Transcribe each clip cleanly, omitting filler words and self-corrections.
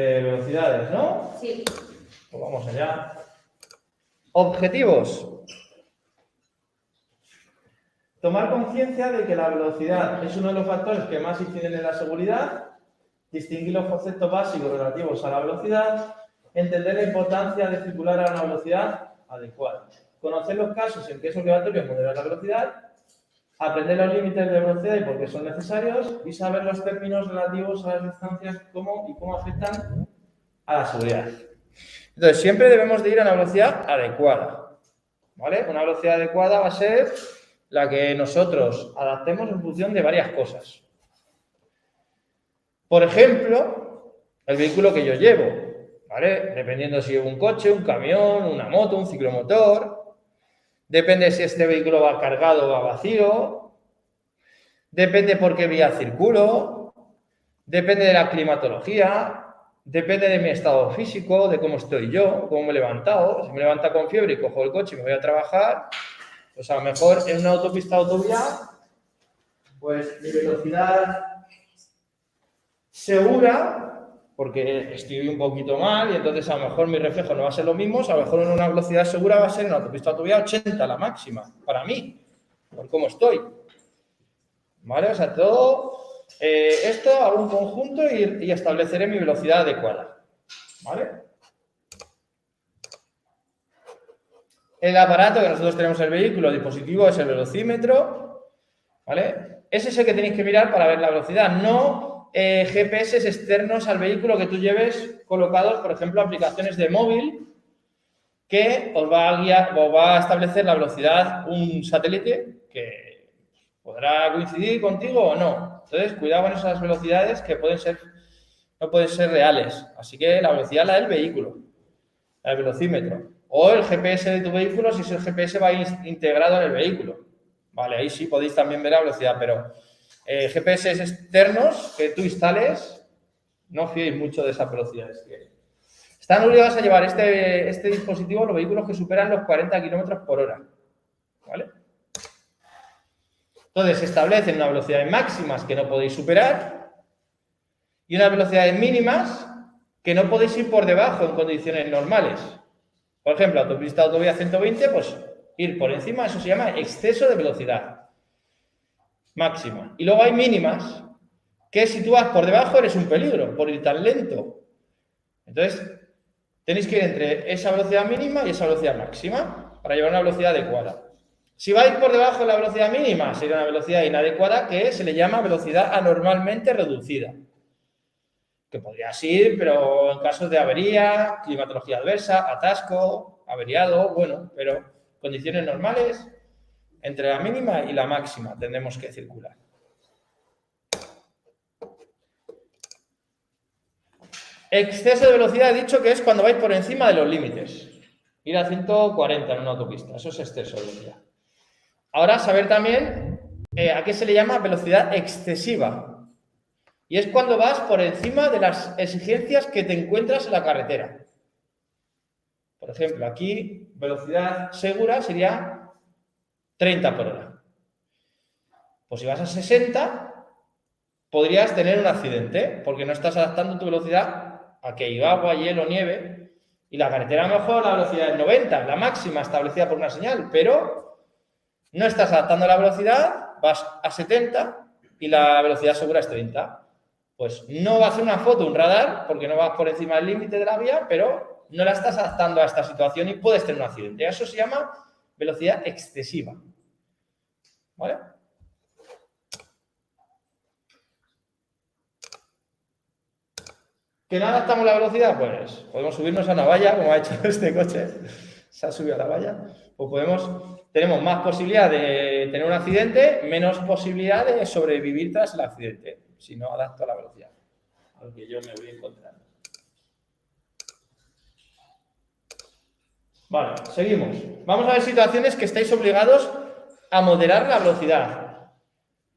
velocidades, ¿no? Sí. Pues vamos allá. Objetivos. Tomar conciencia de que la velocidad es uno de los factores que más inciden en la seguridad, distinguir los conceptos básicos relativos a la velocidad, entender la importancia de circular a una velocidad adecuada, conocer los casos en que es obligatorio moderar la velocidad, aprender los límites de velocidad y por qué son necesarios y saber los términos relativos a las distancias y cómo afectan a la seguridad. Entonces, siempre debemos de ir a una velocidad adecuada, ¿vale? Una velocidad adecuada va a ser la que nosotros adaptemos en función de varias cosas. Por ejemplo, el vehículo que yo llevo, ¿vale? Dependiendo si llevo un coche, un camión, una moto, un ciclomotor. Depende si este vehículo va cargado o va vacío. Depende por qué vía circulo. Depende de la climatología. Depende de mi estado físico, de cómo estoy yo, cómo me he levantado. Si me he levantado con fiebre y cojo el coche y me voy a trabajar, pues a lo mejor en una autopista autovía, pues mi velocidad segura, porque estoy un poquito mal y entonces a lo mejor mi reflejo no va a ser lo mismo, a lo mejor en una velocidad segura va a ser en una autopista autovía 80 la máxima, para mí, por cómo estoy. ¿Vale? O sea, todo esto hago un conjunto y estableceré mi velocidad adecuada. ¿Vale? El aparato que nosotros tenemos en el vehículo, el dispositivo, es el velocímetro. ¿Vale? Ese es el que tenéis que mirar para ver la velocidad, no GPS externos al vehículo que tú lleves colocados, por ejemplo, aplicaciones de móvil que os va a guiar, os va a establecer la velocidad un satélite que podrá coincidir contigo o no. Entonces, cuidado con esas velocidades que no pueden ser reales. Así que la velocidad es la del vehículo, la del velocímetro. O el GPS de tu vehículo si ese GPS va integrado en el vehículo. Vale, ahí sí podéis también ver la velocidad, pero GPS externos que tú instales, no os fiéis mucho de esas velocidades. Están obligados a llevar este dispositivo a los vehículos que superan los 40 km por hora. ¿Vale? Entonces, se establecen unas velocidades máximas que no podéis superar y unas velocidades mínimas que no podéis ir por debajo en condiciones normales. Por ejemplo, autopista autovía 120, pues ir por encima, eso se llama exceso de velocidad máxima. Y luego hay mínimas, que si tú vas por debajo eres un peligro, por ir tan lento. Entonces, tenéis que ir entre esa velocidad mínima y esa velocidad máxima para llevar una velocidad adecuada. Si vais por debajo de la velocidad mínima, sería una velocidad inadecuada que se le llama velocidad anormalmente reducida. Que podrías ir, pero en casos de avería, climatología adversa, atasco, averiado, bueno, pero condiciones normales, entre la mínima y la máxima tendremos que circular. Exceso de velocidad he dicho que es cuando vais por encima de los límites. Ir a 140 en una autopista, eso es exceso de velocidad. Ahora, saber también a qué se le llama velocidad excesiva. Y es cuando vas por encima de las exigencias que te encuentras en la carretera. Por ejemplo, aquí velocidad segura sería 30 por hora. Pues si vas a 60, podrías tener un accidente, porque no estás adaptando tu velocidad a que hay agua, hielo, nieve, y la carretera a lo mejor la velocidad es 90, la máxima establecida por una señal, pero no estás adaptando la velocidad, vas a 70 y la velocidad segura es 30. Pues no va a hacer una foto un radar, porque no vas por encima del límite de la vía, pero no la estás adaptando a esta situación y puedes tener un accidente. Eso se llama velocidad excesiva. ¿Vale? ¿Que no adaptamos la velocidad? Pues podemos subirnos a una valla, como ha hecho este coche. Se ha subido a la valla. O tenemos más posibilidad de tener un accidente, menos posibilidad de sobrevivir tras el accidente, si no adapto a la velocidad al que yo me voy encontrando. Vale, seguimos. Vamos a ver situaciones que estáis obligados a moderar la velocidad.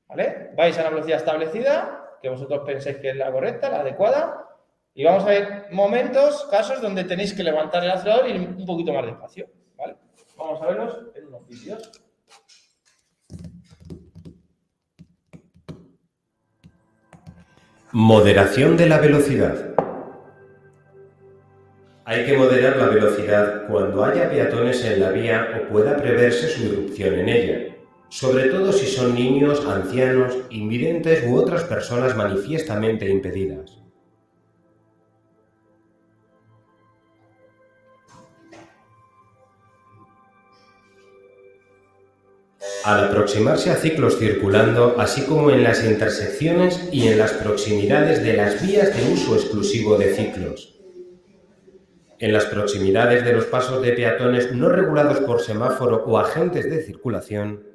¿Vale? Vais a una velocidad establecida, que vosotros penséis que es la correcta, la adecuada, y vamos a ver momentos, casos donde tenéis que levantar el acelerador y ir un poquito más despacio. ¿Vale? Vamos a verlos en unos vídeos. Moderación de la velocidad. Hay que moderar la velocidad cuando haya peatones en la vía o pueda preverse su irrupción en ella, sobre todo si son niños, ancianos, invidentes u otras personas manifiestamente impedidas. Al aproximarse a ciclos circulando, así como en las intersecciones y en las proximidades de las vías de uso exclusivo de ciclos. En las proximidades de los pasos de peatones no regulados por semáforo o agentes de circulación.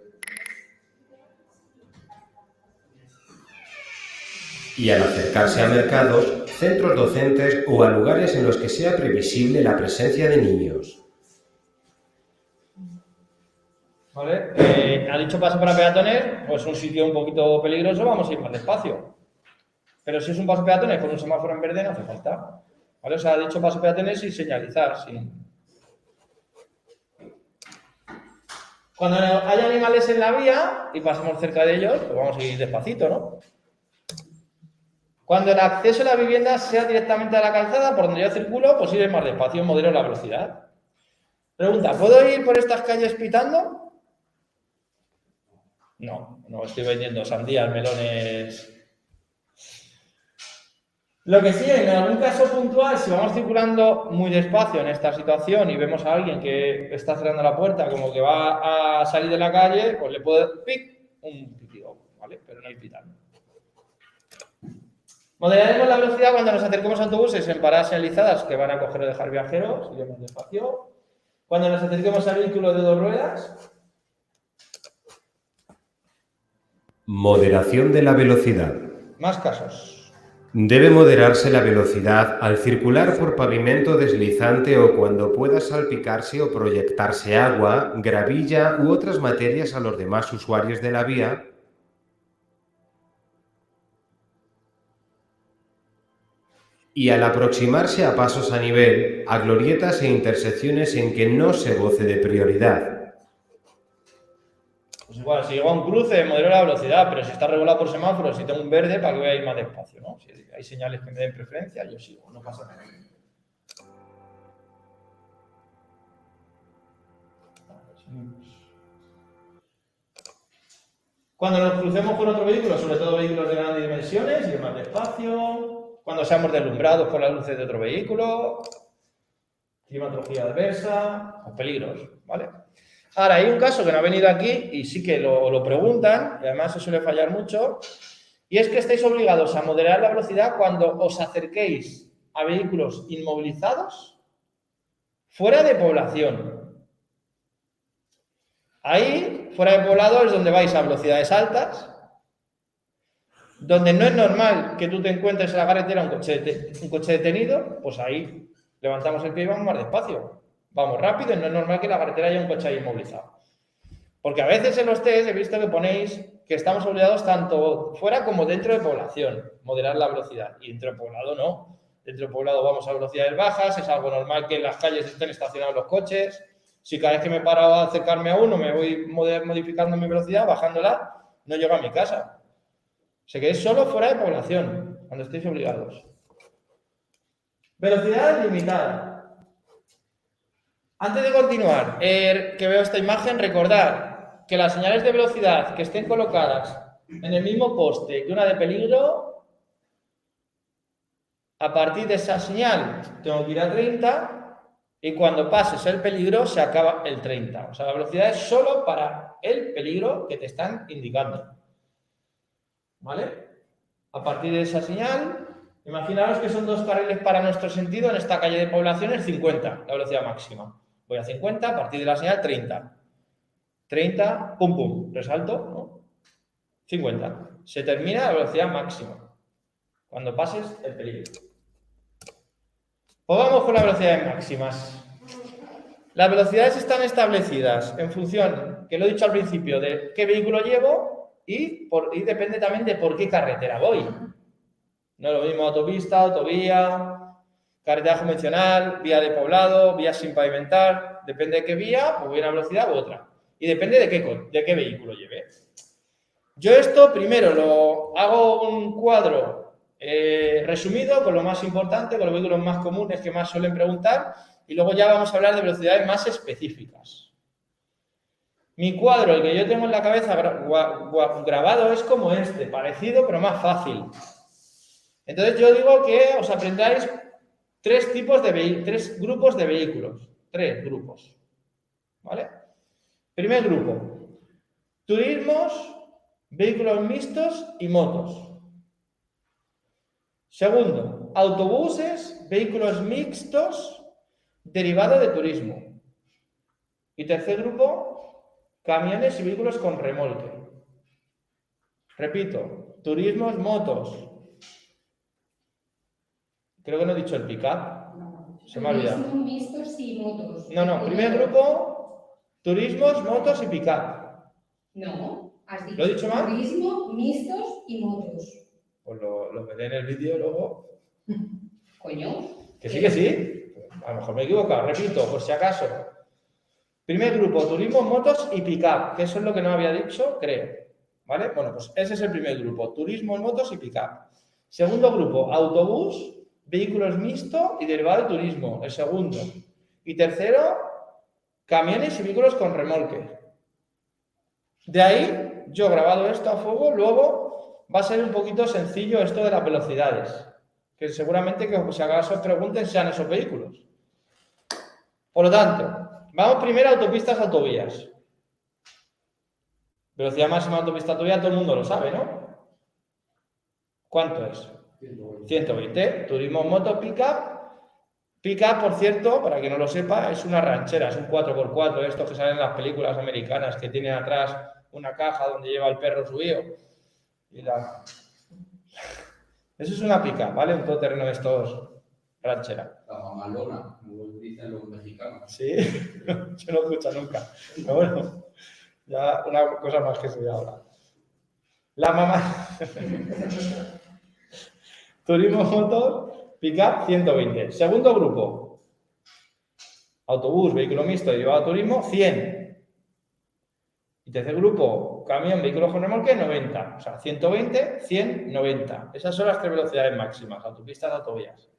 Y al acercarse a mercados, centros docentes o a lugares en los que sea previsible la presencia de niños. ¿Vale? Ha dicho paso para peatones, pues un sitio un poquito peligroso, vamos a ir más despacio. Pero si es un paso peatones con un semáforo en verde, no hace falta. ¿Vale? O sea, ha dicho paso peatones sin señalizar, Cuando haya animales en la vía y pasemos cerca de ellos, pues vamos a ir despacito, ¿no? Cuando el acceso a la vivienda sea directamente a la calzada, por donde yo circulo, pues iré más despacio, modero la velocidad. Pregunta, ¿puedo ir por estas calles pitando? No estoy vendiendo sandías, melones. Lo que sí, en algún caso puntual, si vamos circulando muy despacio en esta situación y vemos a alguien que está cerrando la puerta, como que va a salir de la calle, pues le puedo un pitido, ¿vale? Pero no hay pitando. Moderaremos la velocidad cuando nos acerquemos a autobuses en paradas señalizadas que van a coger o dejar viajeros, iremos despacio. Cuando nos acerquemos a vehículos de dos ruedas. Moderación de la velocidad. Más casos. Debe moderarse la velocidad al circular por pavimento deslizante o cuando pueda salpicarse o proyectarse agua, gravilla u otras materias a los demás usuarios de la vía, y al aproximarse a pasos a nivel, a glorietas e intersecciones en que no se goce de prioridad. Pues igual, si llego a un cruce, modero la velocidad, pero si está regulado por semáforos, si tengo un verde, ¿para que voy a ir más despacio, no? Si hay señales que me den preferencia, yo sigo, no pasa nada. Cuando nos crucemos con otro vehículo, sobre todo vehículos de grandes dimensiones, ir más despacio. Cuando seamos deslumbrados por las luces de otro vehículo, climatología adversa o peligros, ¿vale? Ahora, hay un caso que no ha venido aquí y sí que lo preguntan, y además se suele fallar mucho, y es que estáis obligados a moderar la velocidad cuando os acerquéis a vehículos inmovilizados fuera de población. Ahí, fuera de poblado, es donde vais a velocidades altas, donde no es normal que tú te encuentres en la carretera un coche detenido, pues ahí levantamos el pie y vamos más despacio. Vamos rápido y no es normal que en la carretera haya un coche ahí inmovilizado. Porque a veces en los test he visto que ponéis que estamos obligados tanto fuera como dentro de población, moderar la velocidad. Y dentro de poblado no. Dentro de poblado vamos a velocidades bajas, es algo normal que en las calles estén estacionados los coches. Si cada vez que me paro a acercarme a uno me voy modificando mi velocidad, bajándola, no llego a mi casa. Se quede solo fuera de población, cuando estéis obligados. Velocidad limitada. Antes de continuar, que veo esta imagen, recordar que las señales de velocidad que estén colocadas en el mismo poste que una de peligro, a partir de esa señal tengo que ir a 30 y cuando pases el peligro se acaba el 30. O sea, la velocidad es solo para el peligro que te están indicando. ¿Vale? A partir de esa señal, imaginaos que son dos carriles para nuestro sentido, en esta calle de población es 50, la velocidad máxima. Voy a 50, a partir de la señal 30. 30, pum, pum, resalto, ¿no? 50. Se termina la velocidad máxima, cuando pases el peligro. Pues vamos con las velocidades máximas. Las velocidades están establecidas en función, que lo he dicho al principio, de qué vehículo llevo y depende también de por qué carretera voy. No es lo mismo autopista, autovía, carretera convencional, vía de poblado, vía sin pavimentar. Depende de qué vía, pues voy a una velocidad u otra. Y depende de qué vehículo lleve. Yo esto primero lo hago un cuadro resumido, con lo más importante, con los vehículos más comunes que más suelen preguntar, y luego ya vamos a hablar de velocidades más específicas. Mi cuadro, el que yo tengo en la cabeza grabado, es como este, parecido pero más fácil. Entonces yo digo que os aprendáis tres grupos de vehículos. Tres grupos. ¿Vale? Primer grupo. Turismos, vehículos mixtos y motos. Segundo, autobuses, vehículos mixtos, derivado de turismo. Y tercer grupo, camiones y vehículos con remolque. Repito, turismos, motos. Creo que no he dicho el pick-up. Se me ha olvidado. Turismo, mixtos y motos. No, primer grupo, turismos, motos y pick-up. No, has dicho. ¿Lo he dicho mal? Turismo, mixtos y motos. Pues lo veré en el vídeo luego. Coño. Que sí, que sí. A lo mejor me he equivocado. Repito, por si acaso. Primer grupo, turismo, motos y pick-up, que eso es lo que no había dicho, creo. ¿Vale? Bueno, pues ese es el primer grupo, turismo, motos y pick-up. Segundo grupo, autobús, vehículos mixtos y derivado de turismo, el segundo. Y tercero, camiones y vehículos con remolque. De ahí, yo he grabado esto a fuego, luego va a ser un poquito sencillo esto de las velocidades, que seguramente que si acaso os pregunten sean esos vehículos. Por lo tanto, vamos primero a autopistas, autovías. Velocidad máxima de autopista, autovía, todo el mundo lo sabe, ¿no? ¿Cuánto es? 120. Turismo, moto, pick-up. Pick-up, por cierto, para quien no lo sepa, es una ranchera, es un 4x4, estos que salen en las películas americanas, que tienen atrás una caja donde lleva el perro subido. Eso es una pick-up, ¿vale? Un todoterreno de estos ranchera. La mamalona, como dicen los mexicanos. Sí, yo no escucho nunca. Pero bueno, ya una cosa más que se ve ahora. La mamá. Turismo, motor, pick-up, 120. Segundo grupo. Autobús, vehículo mixto, derivado de turismo, 100. Y tercer grupo, camión, vehículo con remolque, 90. O sea, 120, 100, 90. Esas son las tres velocidades máximas, autopistas, autovías.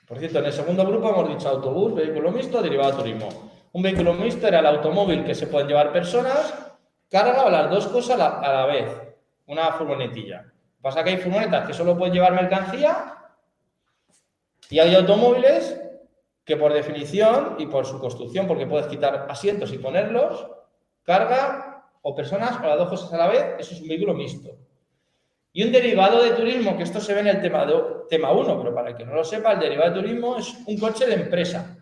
Por cierto, en el segundo grupo hemos dicho autobús, vehículo mixto, derivado de turismo. Un vehículo mixto era el automóvil que se pueden llevar personas, carga o las dos cosas a la vez. Una furgonetilla. Pasa que hay furgonetas que solo pueden llevar mercancía y hay automóviles que por definición y por su construcción, porque puedes quitar asientos y ponerlos, carga o personas o las dos cosas a la vez, eso es un vehículo mixto. Y un derivado de turismo, que esto se ve en el tema 1, pero para el que no lo sepa, el derivado de turismo es un coche de empresa.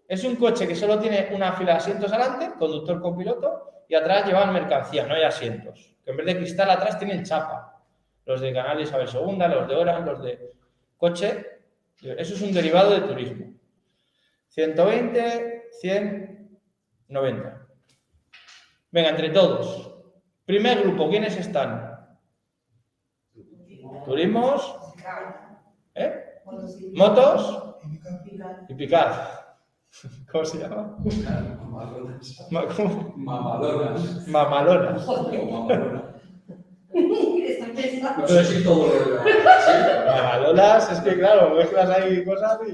Es un coche que solo tiene una fila de asientos adelante, conductor con piloto, y atrás llevan mercancía, no hay asientos. Que en vez de cristal atrás tienen chapa. Los de Canal Isabel II, los de Orange, los de coche. Eso es un derivado de turismo. 120, 100, 90. Venga, entre todos. Primer grupo, ¿quiénes están? Turismos, motos y pick-up. ¿Cómo se llama? Mamalonas. Mamalonas. Mamalonas. Pero sí todo lo de Mamalonas, es que claro, mezclas ahí cosas y...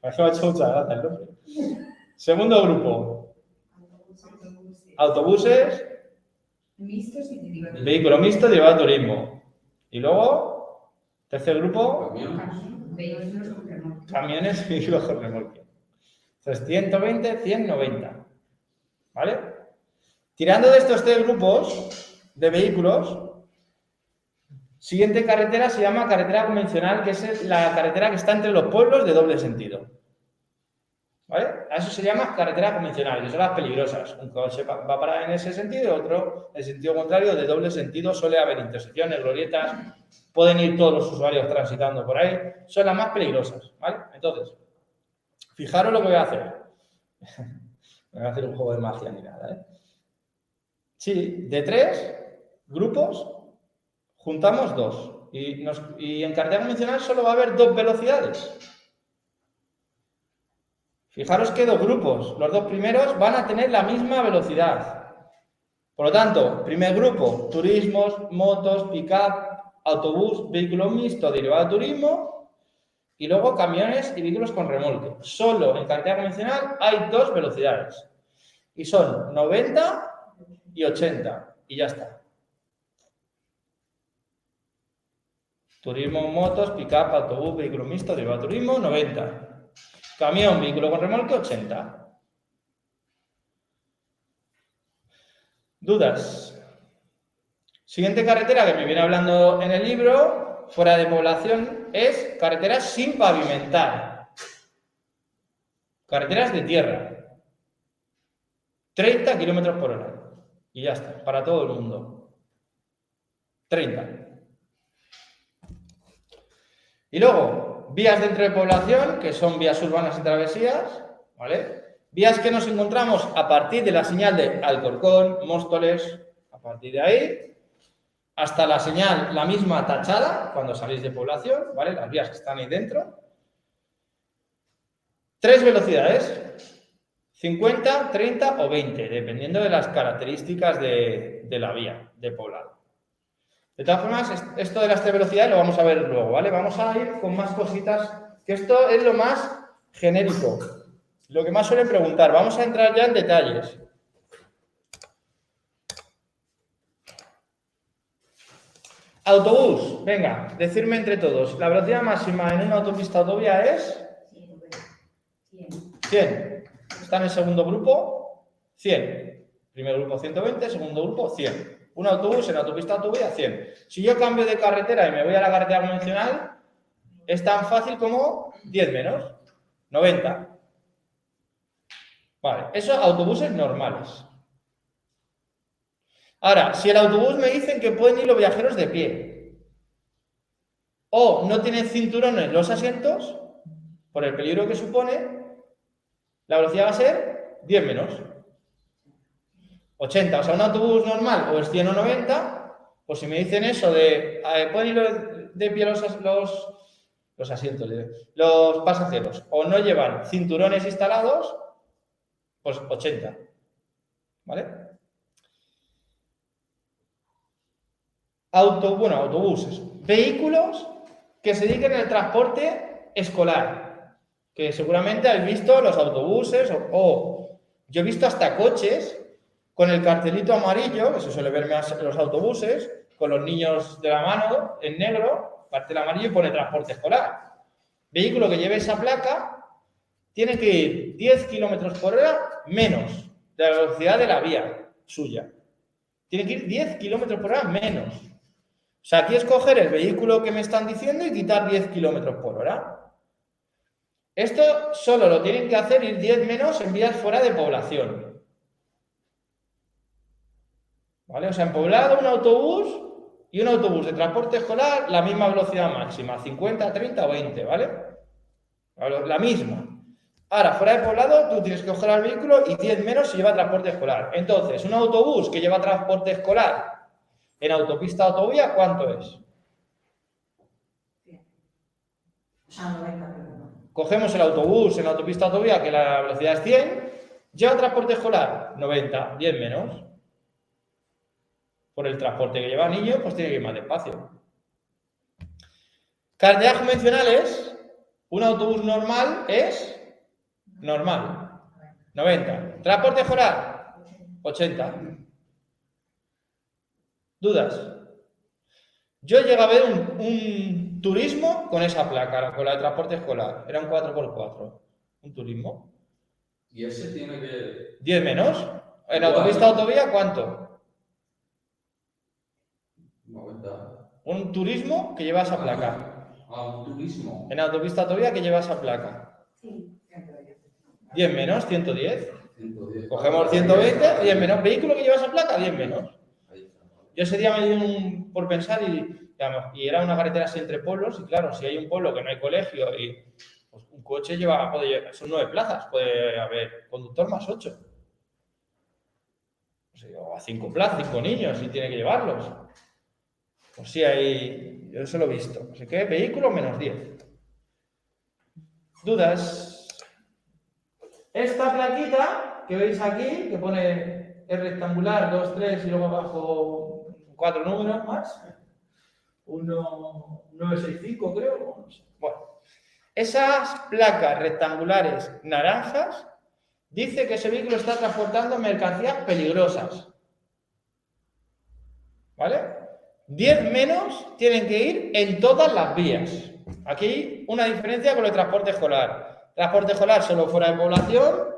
Me ha hecho mucha gracia el nombre. Segundo grupo. Autobuses, Mixtos y derivados. vehículo mixto, derivado de turismo. Y luego, tercer grupo, Vehículos con remolque. camiones y vehículos con remolque. Entonces, 120, 100, 90. ¿Vale? Tirando de estos tres grupos de vehículos, siguiente carretera se llama carretera convencional, que es la carretera que está entre los pueblos de doble sentido. ¿Vale? A eso se llama carretera convencional, que son las peligrosas. Un coche va a parar en ese sentido y otro en el sentido contrario, de doble sentido. Suele haber intersecciones, glorietas, pueden ir todos los usuarios transitando por ahí. Son las más peligrosas. ¿Vale? Entonces, fijaros lo que voy a hacer. No voy a hacer un juego de magia ni nada, ¿eh? Sí, de tres grupos juntamos dos. Y en carretera convencional solo va a haber dos velocidades. Fijaros que dos grupos, los dos primeros van a tener la misma velocidad. Por lo tanto, primer grupo, turismos, motos, pick-up, autobús, vehículo mixto derivado de turismo y luego camiones y vehículos con remolque. Solo en carretera convencional hay 2 velocidades y son 90 y 80 y ya está. Turismo, motos, pick-up, autobús, vehículo mixto derivado de turismo, 90. Camión, vehículo con remolque, 80. ¿Dudas? Siguiente carretera que me viene hablando en el libro, fuera de población, es carreteras sin pavimentar. Carreteras de tierra. 30 kilómetros por hora. Y ya está, para todo el mundo. 30. Y luego, vías dentro de población, que son vías urbanas y travesías, ¿vale? Vías que nos encontramos a partir de la señal de Alcorcón, Móstoles, a partir de ahí, hasta la señal, la misma tachada, cuando salís de población, ¿vale? Las vías que están ahí dentro. 3 velocidades, 50, 30 o 20, dependiendo de las características de la vía de poblado. De todas formas, esto de las 3 velocidades lo vamos a ver luego, ¿vale? Vamos a ir con más cositas, que esto es lo más genérico, lo que más suelen preguntar. Vamos a entrar ya en detalles. Autobús, venga, decirme entre todos. La velocidad máxima en una autopista autovía es 100. Está en el segundo grupo, 100. Primer grupo 120, segundo grupo 100. Un autobús en autopista autovía 100. Si yo cambio de carretera y me voy a la carretera convencional, es tan fácil como 10 menos, 90. Vale, esos autobuses normales. Ahora, si el autobús me dicen que pueden ir los viajeros de pie o no tienen cinturones los asientos, por el peligro que supone, la velocidad va a ser 10 menos. 80, o sea, un autobús normal o es 100 o 90, pues si me dicen eso de pueden ir de pie los asientos, los pasajeros, o no llevan cinturones instalados, pues 80, ¿vale? Autobuses, vehículos que se dediquen al transporte escolar, que seguramente habéis visto los autobuses o yo he visto hasta coches con el cartelito amarillo, que se suele ver más en los autobuses, con los niños de la mano en negro, cartel amarillo y pone transporte escolar. Vehículo que lleve esa placa tiene que ir 10 kilómetros por hora menos de la velocidad de la vía suya. Tiene que ir 10 kilómetros por hora menos. O sea, aquí es coger el vehículo que me están diciendo y quitar 10 kilómetros por hora. Esto solo lo tienen que hacer ir 10 menos en vías fuera de población. ¿Vale? O sea, en poblado un autobús y un autobús de transporte escolar, la misma velocidad máxima, 50, 30 o 20, ¿vale? La misma. Ahora, fuera de poblado, tú tienes que coger al vehículo y 10 menos si lleva transporte escolar. Entonces, un autobús que lleva transporte escolar en autopista o autovía, ¿cuánto es? Cogemos el autobús en autopista o autovía, que la velocidad es 100, lleva transporte escolar, 90, 10 menos. Por el transporte que lleva niños, pues tiene que ir más despacio. Carreteras convencionales, un autobús normal es normal, 90. Transporte escolar, 80. ¿Dudas? Yo llegué a ver un turismo con esa placa, con la de transporte escolar. Era un 4x4. Un turismo. ¿Y ese tiene que...? 10 menos. En autopista autovía, ¿cuánto? 90. Un turismo que lleva esa placa. Un turismo. En autopista autovía que lleva esa placa. 10 menos, 110. 110. Cogemos 120, 10 menos. Vehículo que lleva esa placa, 10 menos. Yo ese día me dio por pensar y era una carretera así entre pueblos y claro, si hay un pueblo que no hay colegio y pues, un coche son 9 plazas, puede haber conductor más 8. O a 5 plazas, 5 niños y tiene que llevarlos. Pues sí, yo eso lo he visto. Así que vehículo menos 10. ¿Dudas? Esta plaquita que veis aquí, que pone es rectangular, 2, 3 y luego abajo 4 números más. 1, 9, 6, 5 creo. No sé. Bueno, esas placas rectangulares naranjas dice que ese vehículo está transportando mercancías peligrosas. ¿Vale? 10 menos tienen que ir en todas las vías. Aquí una diferencia con el transporte escolar. Transporte escolar solo fuera de población.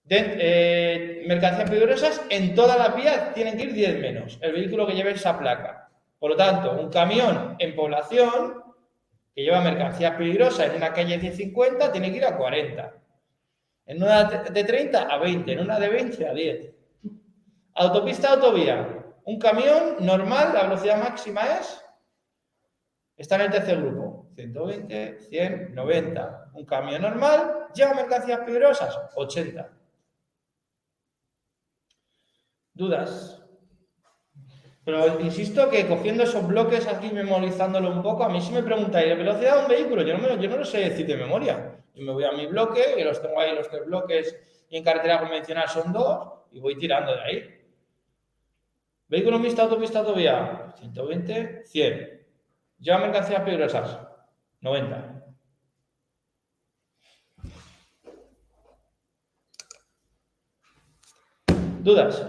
Mercancías peligrosas en todas las vías tienen que ir 10 menos. El vehículo que lleve esa placa. Por lo tanto, un camión en población que lleva mercancías peligrosas en una calle de 50 tiene que ir a 40. En una de 30 a 20. En una de 20 a 10. Autopista, autovía. Un camión normal, la velocidad máxima está en el tercer grupo. 120, 100, 90. Un camión normal lleva mercancías peligrosas. 80. ¿Dudas? Pero insisto que cogiendo esos bloques aquí, memorizándolo un poco, a mí si me preguntáis la velocidad de un vehículo, yo no lo sé decir de memoria. Yo me voy a mi bloque, y los tengo ahí los 3 bloques, y en carretera convencional son 2, y voy tirando de ahí. Vehículo mixto, autopista, autovía, 120, 100. Lleva mercancías peligrosas, 90. ¿Dudas?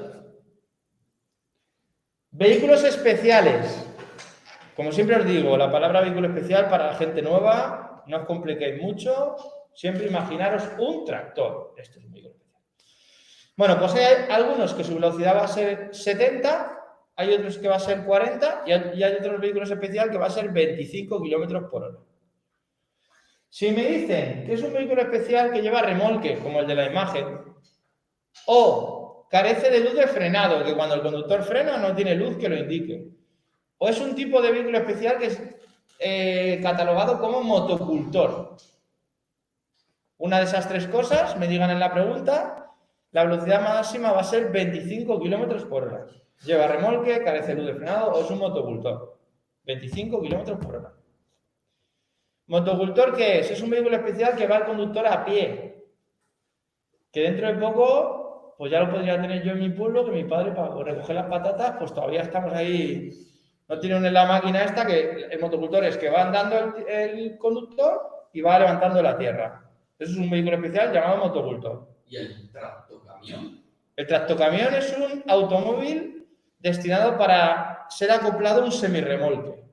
Vehículos especiales. Como siempre os digo, la palabra vehículo especial para la gente nueva, no os compliquéis mucho, siempre imaginaros un tractor. Esto es un vehículo especial. Bueno, pues hay algunos que su velocidad va a ser 70, hay otros que va a ser 40 y hay otros vehículos especiales que va a ser 25 km por hora. Si me dicen que es un vehículo especial que lleva remolque, como el de la imagen, o carece de luz de frenado, que cuando el conductor frena no tiene luz que lo indique, o es un tipo de vehículo especial que es catalogado como motocultor. Una de esas 3 cosas, me digan en la pregunta, la velocidad máxima va a ser 25 km por hora. Lleva remolque, carece de luz de frenado o es un motocultor. 25 km por hora. ¿Motocultor qué es? Es un vehículo especial que va el conductor a pie. Que dentro de poco, pues ya lo podría tener yo en mi pueblo, que mi padre para recoger las patatas, pues todavía estamos ahí. No tienen la máquina esta, que el motocultor es que va andando el conductor y va levantando la tierra. Eso es un vehículo especial llamado motocultor. ¿Y el tractocamión? El tractocamión es un automóvil destinado para ser acoplado a un semirremolque.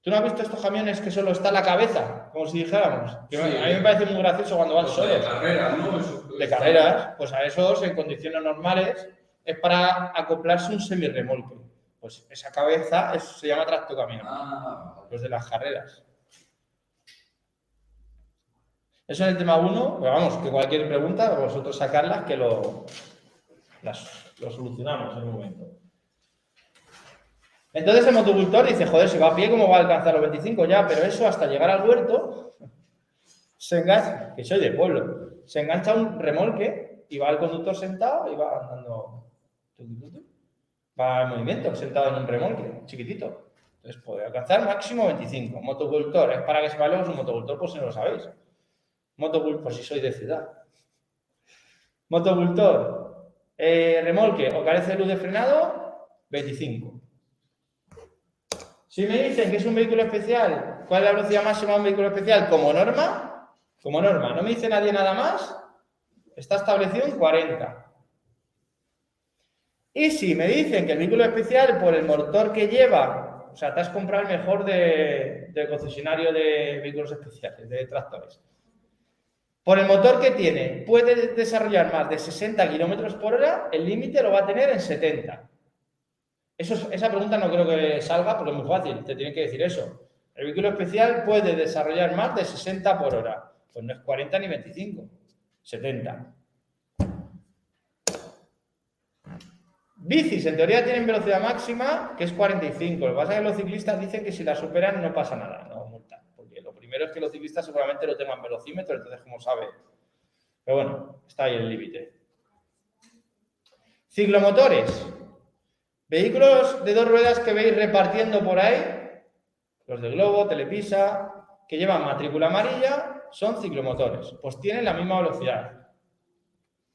¿Tú no has visto estos camiones que solo está la cabeza? Como si dijéramos. Que Sí. a mí me parece muy gracioso cuando van solos. De carreras, ¿no? De carreras, pues a esos en condiciones normales es para acoplarse un semirremolque. Pues esa cabeza se llama tractocamión. Los de las carreras. Eso es el tema 1, pero vamos, que cualquier pregunta, vosotros sacarlas, que lo solucionamos en un momento. Entonces el motocultor dice, joder, si va a pie, ¿cómo va a alcanzar los 25? Ya, pero eso hasta llegar al huerto, se engancha, que soy de pueblo, se engancha un remolque y va el conductor sentado y va andando, va en movimiento, sentado en un remolque, chiquitito. Entonces puede alcanzar máximo 25. Motocultor, es para que sepáis lo que es un motocultor, por si no lo sabéis. Motocultor, por si sois de ciudad. Motocultor, remolque o carece de luz de frenado, 25. Si me dicen que es un vehículo especial, ¿cuál es la velocidad máxima de un vehículo especial? Como norma, no me dice nadie nada más, está establecido en 40. Y si me dicen que el vehículo especial, por el motor que lleva, o sea, te has comprado el mejor del concesionario de vehículos especiales, de tractores, por el motor que tiene, puede desarrollar más de 60 km por hora, el límite lo va a tener en 70. Esa pregunta no creo que salga porque es muy fácil, te tienen que decir eso. El vehículo especial puede desarrollar más de 60 por hora. Pues no es 40 ni 25, 70. Bicis, en teoría tienen velocidad máxima, que es 45. Lo que pasa es que los ciclistas dicen que si la superan no pasa nada, no multan. Porque lo primero es que los ciclistas seguramente no tengan velocímetro, entonces ¿cómo sabe? Pero bueno, está ahí el límite. Ciclomotores. Vehículos de 2 ruedas que veis repartiendo por ahí, los de Globo, Telepisa, que llevan matrícula amarilla, son ciclomotores. Pues tienen la misma velocidad.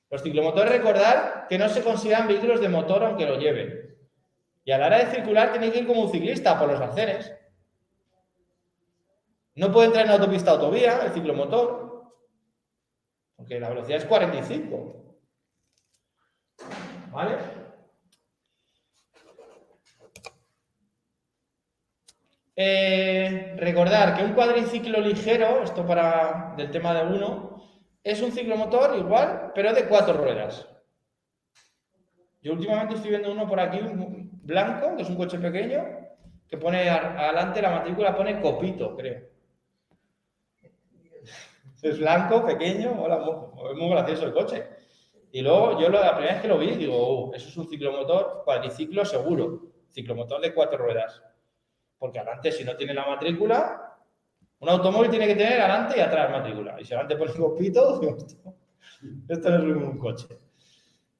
Los ciclomotores, recordar que no se consideran vehículos de motor aunque lo lleven. Y a la hora de circular tiene que ir como un ciclista por los arcenes. No puede entrar en autopista autovía el ciclomotor, porque la velocidad es 45. ¿Vale? Recordar que un cuadriciclo ligero, esto para del tema de uno, es un ciclomotor igual, pero de 4 ruedas. Yo últimamente estoy viendo uno por aquí, un blanco, que es un coche pequeño, que pone adelante la matrícula, pone Copito, creo. Es blanco, pequeño, mola, es muy gracioso el coche. Y luego yo la primera vez que lo vi, digo, eso es un ciclomotor, cuadriciclo seguro, ciclomotor de 4 ruedas. Porque adelante, si no tiene la matrícula, un automóvil tiene que tener adelante y atrás matrícula. Y si adelante pone Copito, digo, esto no es un coche.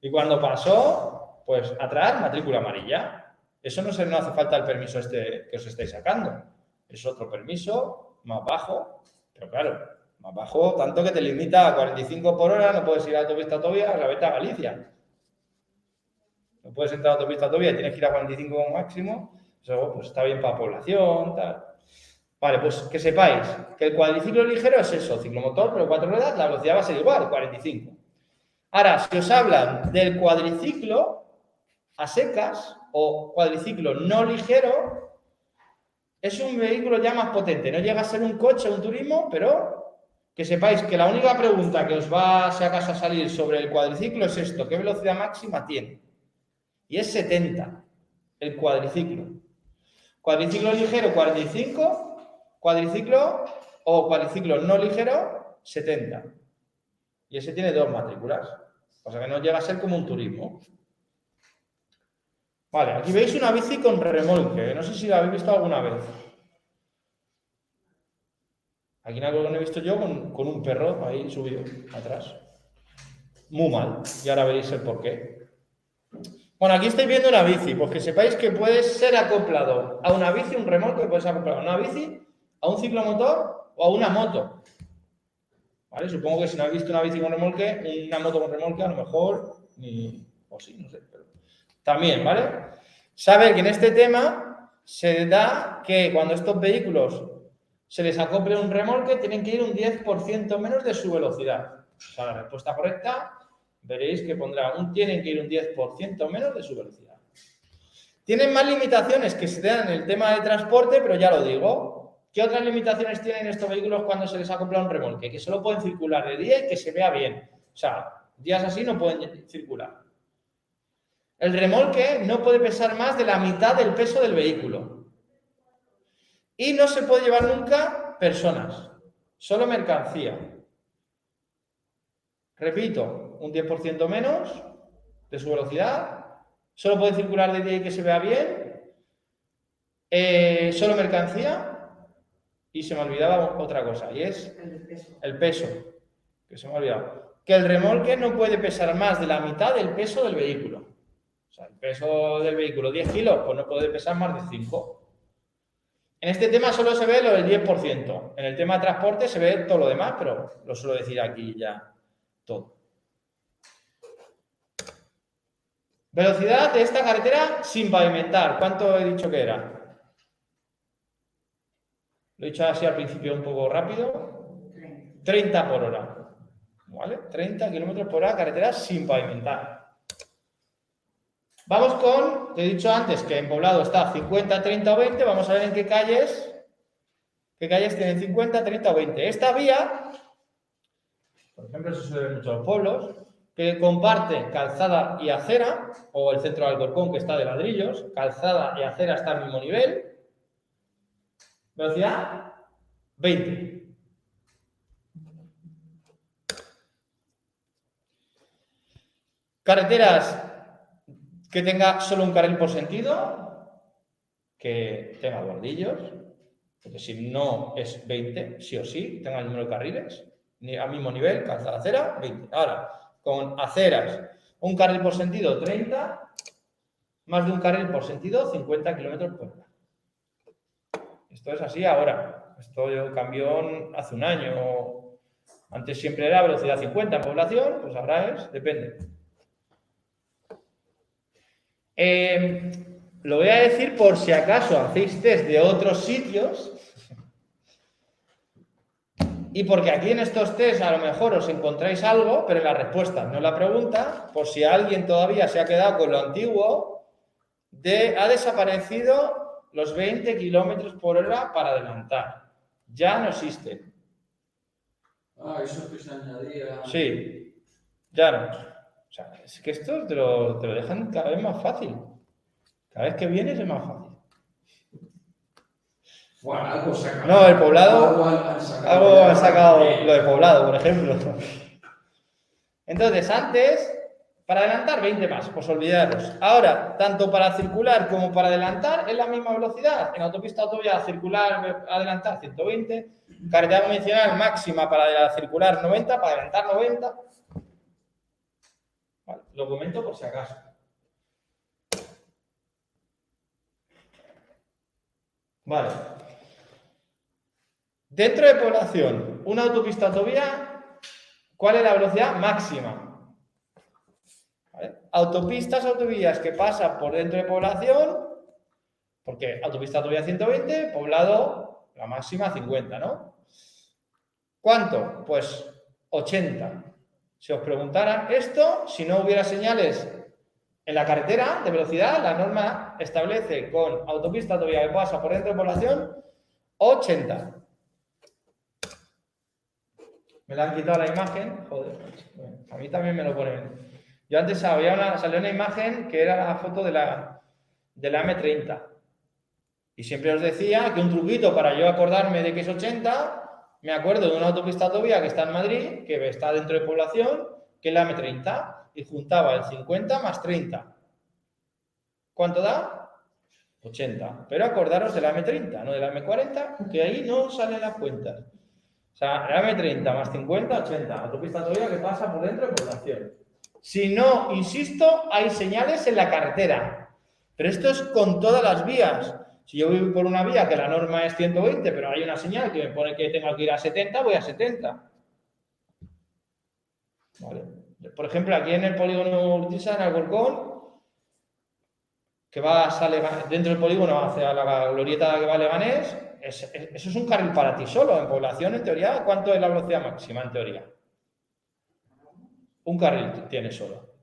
Y cuando pasó, pues atrás, matrícula amarilla. Eso no hace falta el permiso este que os estáis sacando. Es otro permiso, más bajo, pero claro, más bajo, tanto que te limita a 45 por hora, no puedes ir a autopista autovía, la vete a Galicia. No puedes entrar a autopista autovía, tienes que ir a 45 como máximo. Eso pues está bien para población, tal. Vale, pues que sepáis que el cuadriciclo ligero es eso, ciclomotor, pero 4 ruedas, la velocidad va a ser igual, 45. Ahora, si os hablan del cuadriciclo a secas o cuadriciclo no ligero, es un vehículo ya más potente. No llega a ser un coche o un turismo, pero que sepáis que la única pregunta que os va, si acaso, a salir sobre el cuadriciclo es esto: ¿qué velocidad máxima tiene? Y es 70, el cuadriciclo. Cuadriciclo ligero, 45, cuadriciclo o cuadriciclo no ligero, 70. Y ese tiene 2 matrículas. O sea que no llega a ser como un turismo. Vale, aquí veis una bici con remolque. No sé si la habéis visto alguna vez. Aquí en algo que no he visto yo con un perro ahí subido atrás. Muy mal. Y ahora veréis el porqué. Bueno, aquí estáis viendo una bici. Pues que sepáis que puede ser acoplado a una bici, un remolque, puede ser acoplado a una bici, a un ciclomotor o a una moto. ¿Vale? Supongo que si no habéis visto una bici con remolque, una moto con remolque, a lo mejor ni... o sí, no sé. Pero también, ¿vale? Saber que en este tema se da que cuando estos vehículos se les acople un remolque, tienen que ir un 10% menos de su velocidad. O sea, la respuesta correcta, veréis que pondrá tienen que ir un 10% menos de su velocidad. Tienen más limitaciones que se dan en el tema de transporte, pero ya lo digo. ¿Qué otras limitaciones tienen estos vehículos cuando se les acopla un remolque? Que solo pueden circular de día y que se vea bien. O sea, días así no pueden circular. El remolque no puede pesar más de la mitad del peso del vehículo. Y no se puede llevar nunca personas, solo mercancía. Repito, un 10% menos de su velocidad. Solo puede circular de día y que se vea bien. Solo mercancía. Y se me olvidaba otra cosa, y es el peso, que se me ha olvidado. Que el remolque no puede pesar más de la mitad del peso del vehículo. O sea, el peso del vehículo, 10 kilos, pues no puede pesar más de 5. En este tema solo se ve lo del 10%. En el tema de transporte se ve todo lo demás, pero lo suelo decir aquí ya todo. Velocidad de esta carretera sin pavimentar. ¿Cuánto he dicho que era? Lo he dicho así al principio un poco rápido. 30 por hora. ¿Vale? 30 kilómetros por hora, carretera sin pavimentar. Vamos con, te he dicho antes que en poblado está 50, 30 o 20. Vamos a ver en qué calles tienen 50, 30 o 20. Esta vía, por ejemplo, se suele ver mucho en los pueblos, que comparte calzada y acera, o el centro de Alcorcón, que está de ladrillos, calzada y acera está al mismo nivel. Velocidad 20. Carreteras que tenga solo un carril por sentido, que tenga bordillos, porque si no es 20, sí o sí, tenga el número de carriles, al mismo nivel, calzada acera, 20. Ahora, con aceras, un carril por sentido, 30, más de un carril por sentido, 50 kilómetros por hora. Esto es así ahora. Esto cambió hace un año Antes siempre era velocidad 50 en población, pues ahora depende. Lo voy a decir por si acaso hacéis test de otros sitios y porque aquí en estos test a lo mejor os encontráis algo, pero en la respuesta no en la pregunta, por si alguien todavía se ha quedado con lo antiguo, ha desaparecido los 20 kilómetros por hora para adelantar. Ya no existen. Ah, eso que se añadía. Sí, ya no. O sea, es que esto te lo dejan cada vez más fácil. Cada vez que vienes es más fácil. Bueno, algo sacaron. No, el poblado. Algo han sacado ya. lo de poblado, por ejemplo. Entonces, antes, para adelantar, 20 más, pues olvidaros. Ahora, tanto para circular como para adelantar, es la misma velocidad. En autopista, autovía, circular, adelantar, 120. Carretera convencional máxima para circular 90, para adelantar 90. Vale, lo comento por si acaso. Vale. Dentro de población, una autopista autovía, ¿cuál es la velocidad máxima? ¿Vale? Autopistas, autovías que pasan por dentro de población, porque autopista autovía 120, poblado, la máxima 50, ¿no? ¿Cuánto? Pues 80. Si os preguntaran esto, si no hubiera señales en la carretera de velocidad, la norma establece con autopista autovía que pasa por dentro de población 80. Me la han quitado la imagen, joder, a mí también me lo ponen. Yo antes salió una imagen que era la foto de la M30. Y siempre os decía que un truquito para yo acordarme de que es 80, me acuerdo de una autopista autovía que está en Madrid, que está dentro de población, que es la M30, y juntaba el 50 más 30. ¿Cuánto da? 80. Pero acordaros de la M30, no de la M40, que ahí no salen las cuentas. O sea, la M30 más 50, 80. Autopista autovía que pasa por dentro de población. Si no, insisto, hay señales en la carretera. Pero esto es con todas las vías. Si yo voy por una vía que la norma es 120, pero hay una señal que me pone que tengo que ir a 70, voy a 70. ¿Vale? Por ejemplo, aquí en el polígono Urtiza, en Alcorcón, que sale dentro del polígono hacia la glorieta que va a Leganés, eso es un carril para ti solo. En población, en teoría, ¿cuánto es la velocidad máxima en teoría? Un carril tiene solo.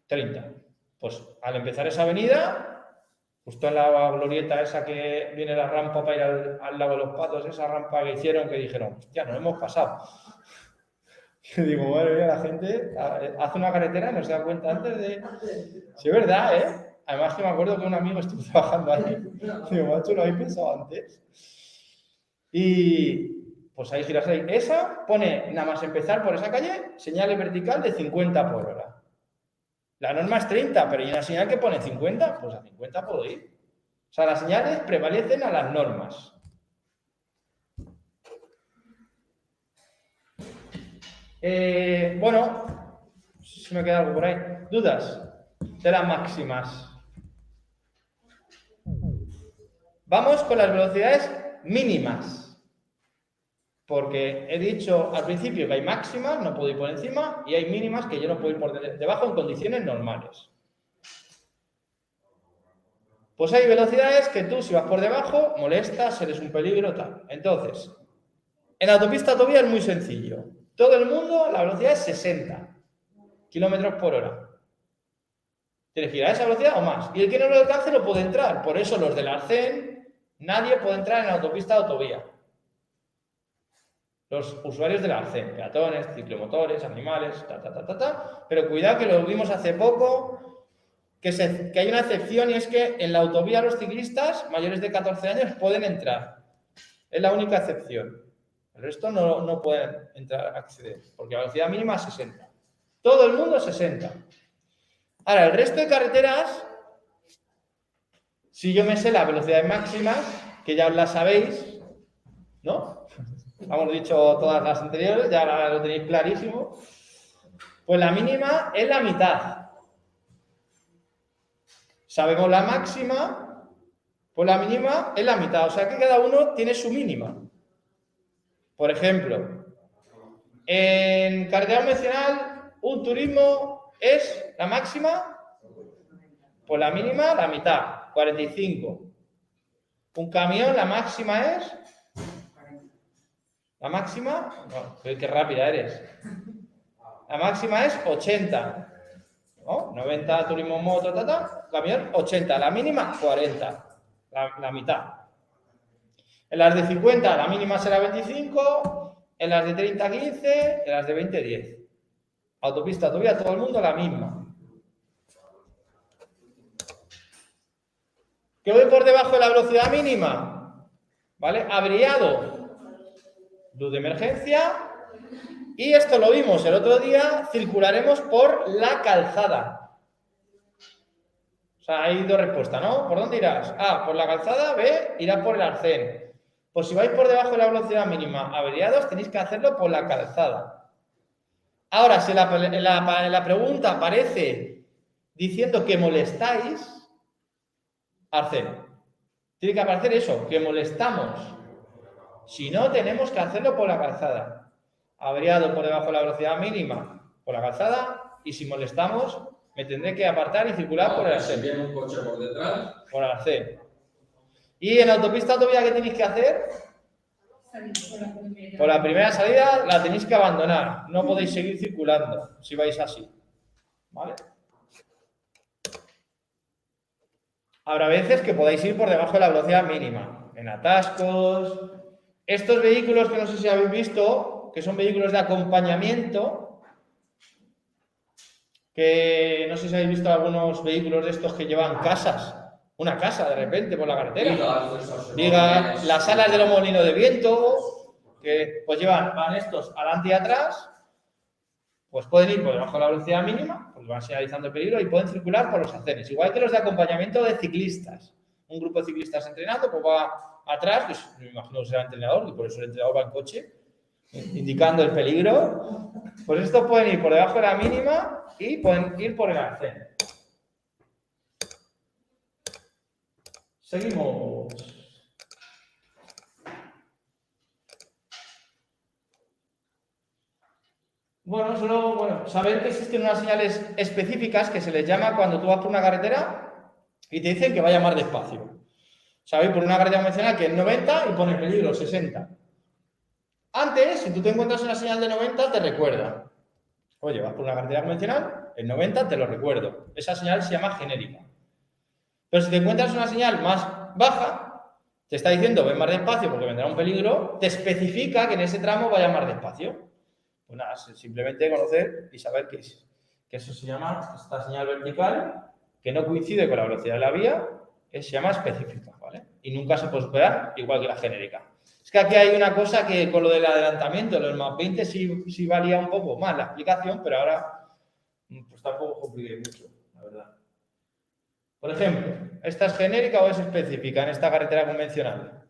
30. Pues al empezar esa avenida, justo en la glorieta esa que viene la rampa para ir al lago de los Patos, esa rampa que hicieron, que dijeron, hostia, nos hemos pasado. Yo digo, madre mía, la gente hace una carretera y no se da cuenta antes de... Sí, es verdad, ¿eh? Además que me acuerdo que un amigo estuvo trabajando ahí. Digo, macho, ¿lo habéis pensado antes? Y pues ahí giras ahí. Esa pone, nada más empezar por esa calle, señal vertical de 50 por hora. La norma es 30, pero hay una señal que pone 50, pues a 50 puedo ir. O sea, las señales prevalecen a las normas. Bueno, si me queda algo por ahí. ¿Dudas de las máximas? Vamos con las velocidades mínimas. Porque he dicho al principio que hay máximas, no puedo ir por encima, y hay mínimas que yo no puedo ir por debajo en condiciones normales. Pues hay velocidades que tú, si vas por debajo, molestas, eres un peligro, tal. Entonces, en autopista autovía es muy sencillo. Todo el mundo, la velocidad es 60 kilómetros por hora. Tienes que ir a esa velocidad o más. Y el que no lo alcance no puede entrar. Por eso los del Arcén, nadie puede entrar en autopista autovía. Los usuarios del Arcén, peatones, ciclomotores, animales, Pero cuidado que lo vimos hace poco, que hay una excepción y es que en la autovía los ciclistas mayores de 14 años pueden entrar. Es la única excepción. El resto no pueden entrar, acceder, porque la velocidad mínima es 60. Todo el mundo 60. Ahora, el resto de carreteras, si yo me sé las velocidades máximas, que ya las sabéis, ¿no? Hemos dicho todas las anteriores, ya lo tenéis clarísimo. Pues la mínima es la mitad. Sabemos la máxima, pues la mínima es la mitad. O sea que cada uno tiene su mínima. Por ejemplo, En carretera convencional, un turismo es la máxima, pues la mínima, la mitad, 45. Un camión, la máxima es... La máxima... No, qué rápida eres. La máxima es 80. ¿No? 90 turismo moto, camión 80. La mínima 40. La mitad. En las de 50 la mínima será 25. En las de 30, 15. En las de 20, 10. Autopista, autovía, todo el mundo la misma. ¿Qué voy por debajo de la velocidad mínima? ¿Vale? Averiado. Luz de emergencia. Y esto lo vimos el otro día, circularemos por la calzada. O sea, hay dos respuestas, ¿no? ¿Por dónde irás? A, por la calzada, B, irás por el arcén. Pues si vais por debajo de la velocidad mínima averiados, tenéis que hacerlo por la calzada. Ahora, si en la pregunta aparece diciendo que molestáis, arcén. Tiene que aparecer eso, que molestamos. Si no, tenemos que hacerlo por la calzada. Averiado por debajo de la velocidad mínima por la calzada, y si molestamos me tendré que apartar y circular por el arcén. Si viene un coche por detrás. Por el arcén. Y en autopista autovía, ¿qué tenéis que hacer? Por la primera salida la tenéis que abandonar. No podéis seguir circulando si vais así. ¿Vale? Habrá veces que podáis ir por debajo de la velocidad mínima. En atascos. Estos vehículos que no sé si habéis visto, que son vehículos de acompañamiento, que no sé si habéis visto algunos vehículos de estos que llevan casas, una casa de repente por la carretera. Diga, las alas de los molinos de viento, que pues van estos adelante y atrás, pues pueden ir por debajo de la velocidad mínima, pues van señalizando el peligro y pueden circular por los arcenes. Igual que los de acompañamiento de ciclistas. Un grupo de ciclistas entrenando, pues va atrás, pues me imagino que será el entrenador, y por eso el entrenador va en coche, indicando el peligro. Pues estos pueden ir por debajo de la mínima y pueden ir por el arcén. Seguimos. Bueno, solo saber que existen unas señales específicas que se les llama cuando tú vas por una carretera y te dicen que vaya más despacio. ¿Sabéis? Por una carretera convencional que es 90 y pone peligro 60. Antes, si tú te encuentras una señal de 90, te recuerda. Oye, vas por una carretera convencional, en 90 te lo recuerdo. Esa señal se llama genérica. Pero si te encuentras una señal más baja, te está diciendo ven más despacio porque vendrá un peligro, te especifica que en ese tramo vaya más despacio. Pues nada, simplemente conocer y saber qué es. Que eso se llama, esta señal vertical, que no coincide con la velocidad de la vía, que se llama específica, ¿vale? Y nunca se puede superar igual que la genérica. Es que aquí hay una cosa que con lo del adelantamiento, los más 20 sí valía un poco más la explicación, pero ahora pues tampoco compliqué mucho, la verdad. Por ejemplo, ¿esta es genérica o es específica en esta carretera convencional?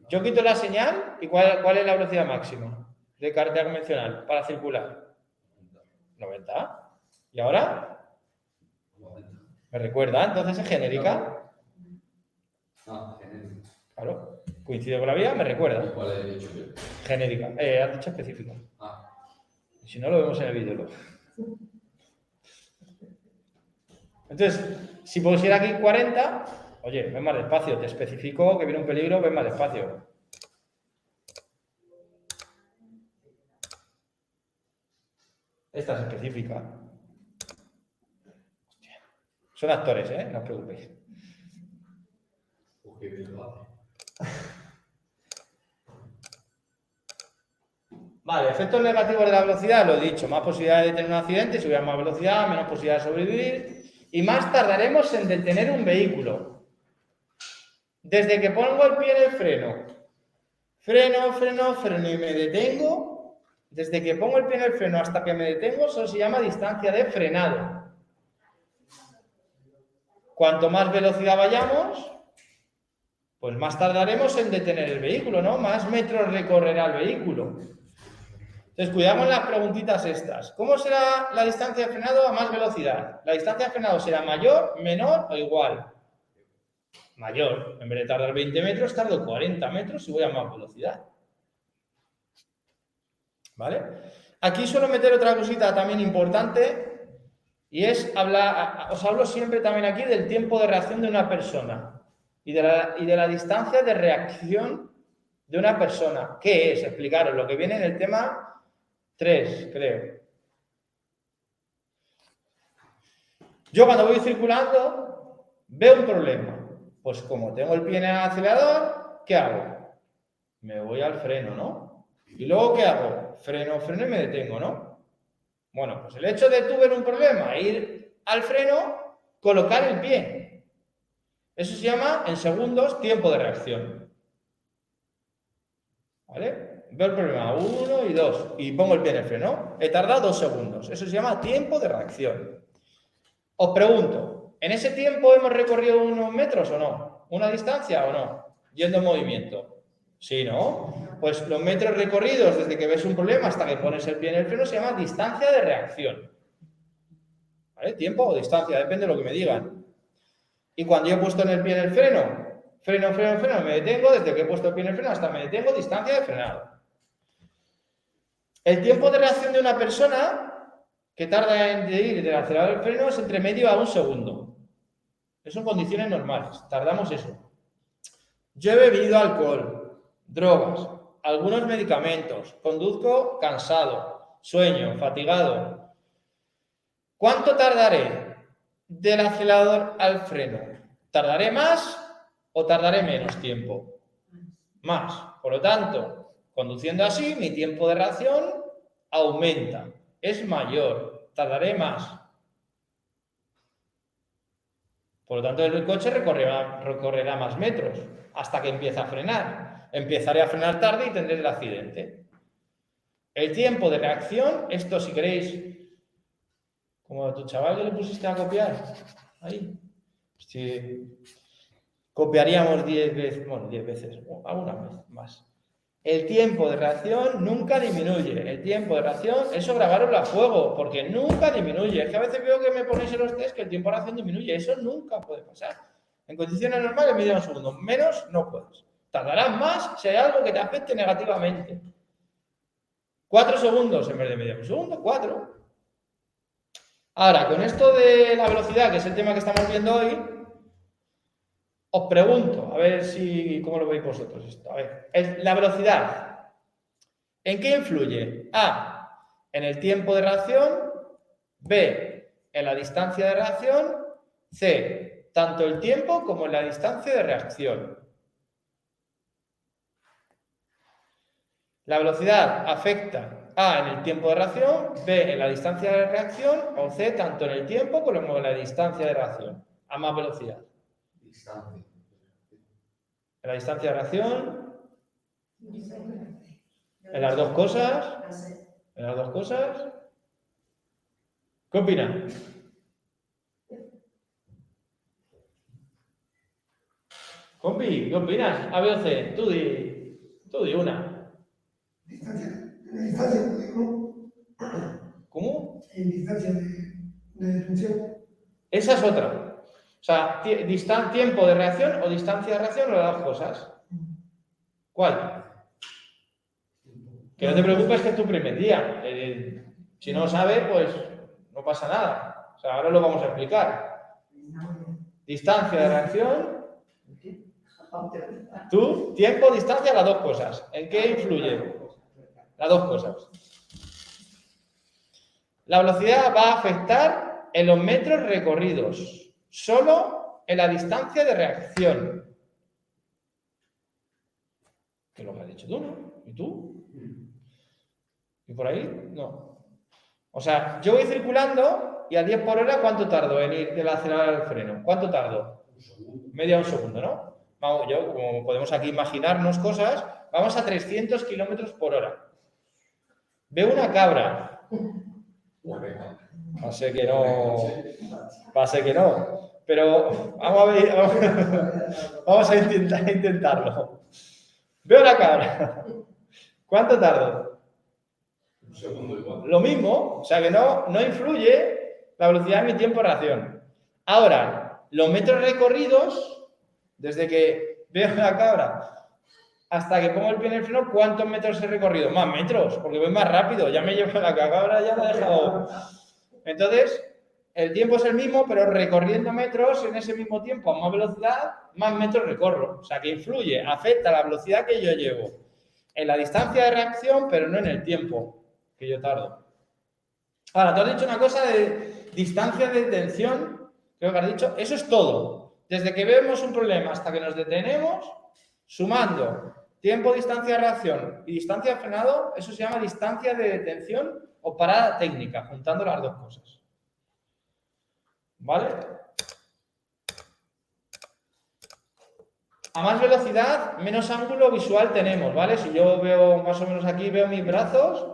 Yo quito la señal y ¿cuál es la velocidad máxima de carretera convencional para circular? 90. ¿Y ahora? 90. ¿Me recuerda? Entonces es genérica. Ah, genérica. Claro. Coincide con la vía, me recuerda. ¿Cuál he dicho yo? Genérica. Has dicho específica. Ah. Y si no, lo vemos en el vídeo luego. Entonces, si pusiera aquí 40, oye, ven más despacio. Te especifico que viene un peligro, ven más despacio. Esta es específica. Hostia. Son actores, no os preocupéis. Qué bien lo hace. Vale, efectos negativos de la velocidad, lo he dicho, más posibilidades de tener un accidente, si hubiera más velocidad, menos posibilidad de sobrevivir, y más tardaremos en detener un vehículo. Desde que pongo el pie en el freno y me detengo, desde que pongo el pie en el freno hasta que me detengo, eso se llama distancia de frenado. Cuanto más velocidad vayamos, pues más tardaremos en detener el vehículo, ¿no? Más metros recorrerá el vehículo. Entonces, cuidado con las preguntitas estas. ¿Cómo será la distancia de frenado a más velocidad? ¿La distancia de frenado será mayor, menor o igual? Mayor. En vez de tardar 20 metros, tardo 40 metros y voy a más velocidad. ¿Vale? Aquí suelo meter otra cosita también importante y es os hablo siempre también aquí del tiempo de reacción de una persona y de la distancia de reacción de una persona. ¿Qué es? Explicaros lo que viene en el tema 3, creo. Yo cuando voy circulando veo un problema. Pues como tengo el pie en el acelerador, ¿qué hago? Me voy al freno, ¿no? ¿Y luego qué hago? Freno y me detengo, ¿no? Bueno, pues el hecho de tú ver un problema, ir al freno, colocar el pie. Eso se llama, en segundos, tiempo de reacción. ¿Vale? Veo el problema 1 y 2 y pongo el pie en el freno. He tardado 2 segundos. Eso se llama tiempo de reacción. Os pregunto, ¿en ese tiempo hemos recorrido unos metros o no? ¿Una distancia o no? Yendo en movimiento. ¿Sí, no? Pues los metros recorridos desde que ves un problema hasta que pones el pie en el freno se llama distancia de reacción. ¿Vale? Tiempo o distancia, depende de lo que me digan. Y cuando yo he puesto en el pie en el freno, freno, me detengo, desde que he puesto el pie en el freno hasta me detengo, distancia de frenado. El tiempo de reacción de una persona que tarda en ir del acelerador al freno es entre medio a 1 segundo. Eso en condiciones normales, tardamos eso. Yo he bebido alcohol, drogas, algunos medicamentos, conduzco cansado, sueño, fatigado. ¿Cuánto tardaré del acelerador al freno? ¿Tardaré más o tardaré menos tiempo? Más. Por lo tanto, conduciendo así, mi tiempo de reacción aumenta, es mayor, tardaré más. Por lo tanto, el coche recorrerá más metros hasta que empiece a frenar. Empezaré a frenar tarde y tendré el accidente. El tiempo de reacción, esto si queréis, como a tu chaval que le pusiste a copiar, ahí, si copiaríamos 10 veces, bueno, 10 veces, alguna vez más. El tiempo de reacción nunca disminuye. El tiempo de reacción, eso grabaroslo a fuego, porque nunca disminuye. Es que a veces veo que me ponéis en los test que el tiempo de reacción disminuye. Eso nunca puede pasar. En condiciones normales, medio segundo. Menos no puedes. Tardarás más si hay algo que te afecte negativamente. 4 segundos en vez de medio segundo, 4. Ahora, con esto de la velocidad, que es el tema que estamos viendo hoy, os pregunto, a ver si cómo lo veis vosotros esto. A ver, la velocidad, ¿en qué influye? A, en el tiempo de reacción, B, en la distancia de reacción, C, tanto el tiempo como en la distancia de reacción. La velocidad afecta A en el tiempo de reacción, B en la distancia de reacción o C tanto en el tiempo como en la distancia de reacción. A más velocidad. Distancia. En la distancia de reacción, en las dos cosas, en las dos cosas. ¿Qué opinan? Compi, ¿qué opinas? A, B o C, tú di una. En distancia, ¿no? ¿Cómo? En distancia de detención. Esa es otra. O sea, tiempo de reacción o distancia de reacción o las dos cosas. ¿Cuál? Que no te preocupes que es tu primer día. Si no lo sabes, pues no pasa nada. O sea, ahora lo vamos a explicar. Distancia de reacción. Tú, tiempo, distancia, las dos cosas. ¿En qué influye? Las dos cosas. La velocidad va a afectar en los metros recorridos. Solo en la distancia de reacción. Que es lo que has dicho tú, ¿no? ¿Y tú? ¿Y por ahí? No. O sea, yo voy circulando y a 10 por hora, ¿cuánto tardo en ir del acelerador al freno? ¿Cuánto tardo? Media un segundo, ¿no? Vamos, como podemos aquí imaginarnos cosas, vamos a 300 kilómetros por hora. Veo una cabra. Va a ser que no. Pero vamos a ver, vamos a intentarlo. Veo la cabra. ¿Cuánto tardo? Un segundo igual. Lo mismo, o sea que no influye la velocidad en mi tiempo de reacción. Ahora, los metros recorridos, desde que veo la cabra hasta que pongo el pie en el freno, ¿cuántos metros he recorrido? Más metros, porque voy más rápido. Ya me llevo la caca, ahora ya la he dejado. Entonces, el tiempo es el mismo, pero recorriendo metros en ese mismo tiempo a más velocidad, más metros recorro. O sea, que influye, afecta la velocidad que yo llevo en la distancia de reacción, pero no en el tiempo que yo tardo. Ahora, tú has dicho una cosa de distancia de detención, creo que has dicho, eso es todo. Desde que vemos un problema hasta que nos detenemos, sumando tiempo, distancia de reacción y distancia de frenado, eso se llama distancia de detención o parada técnica, juntando las dos cosas. ¿Vale? A más velocidad, menos ángulo visual tenemos, ¿vale? Si yo veo más o menos aquí, veo mis brazos,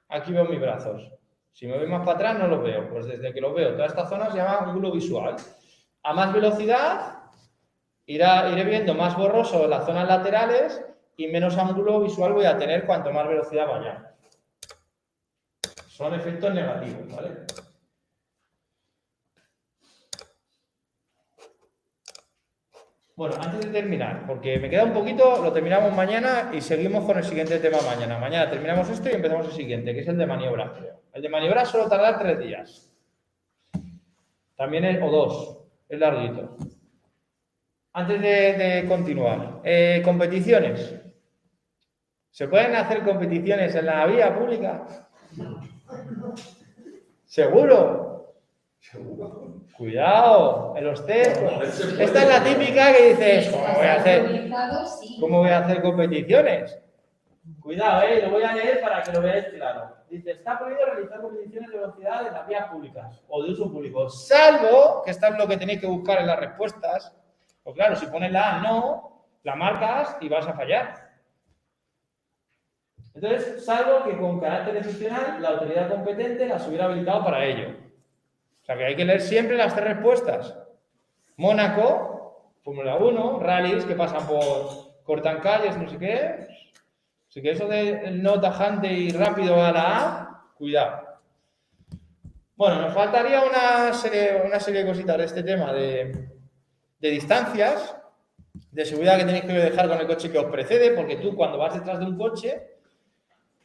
aquí veo mis brazos. Si me voy más para atrás, no los veo. Pues desde que los veo, toda esta zona se llama ángulo visual. A más velocidad, iré viendo más borroso las zonas laterales y menos ángulo visual voy a tener cuanto más velocidad vaya. Son efectos negativos, ¿vale? Bueno, antes de terminar, porque me queda un poquito, lo terminamos mañana y seguimos con el siguiente tema mañana. Mañana terminamos esto y empezamos el siguiente, que es el de maniobras, creo. El de maniobras suele tardar 3 días. También o 2, es larguito. Antes de continuar, competiciones. ¿Se pueden hacer competiciones en la vía pública? ¿Seguro? Seguro. Cuidado, en los test. Esta es la típica que dices, ¿cómo voy a hacer competiciones? Cuidado, lo voy a leer para que lo veáis claro. Dice, está prohibido realizar competiciones de velocidad en las vías públicas o de uso público, salvo, que esto es lo que tenéis que buscar en las respuestas, pues claro, si pones la A no, la marcas y vas a fallar. Entonces, salvo que con carácter excepcional la autoridad competente las hubiera habilitado para ello. O sea que hay que leer siempre las 3 respuestas. Mónaco, Fórmula 1, rallies que pasan por cortan calles, no sé qué. Así que eso del no tajante y rápido a la A, cuidado. Bueno, nos faltaría una serie de cositas de este tema de distancias, de seguridad que tenéis que dejar con el coche que os precede, porque tú cuando vas detrás de un coche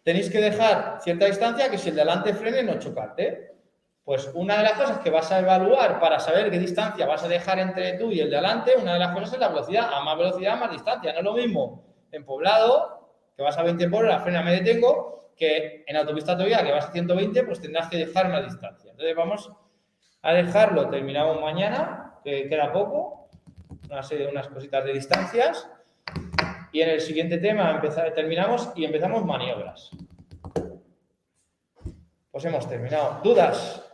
tenéis que dejar cierta distancia que si el de delante frene no chocarte. Pues una de las cosas que vas a evaluar para saber qué distancia vas a dejar entre tú y el de delante, una de las cosas es la velocidad. A más velocidad, más distancia. No es lo mismo en poblado, que vas a 20 por hora, frena, me detengo, que en autopista todavía, que vas a 120, pues tendrás que dejar una distancia. Entonces vamos a dejarlo, terminamos mañana, que queda poco, unas cositas de distancias, y en el siguiente tema terminamos y empezamos maniobras. Pues hemos terminado. ¿Dudas?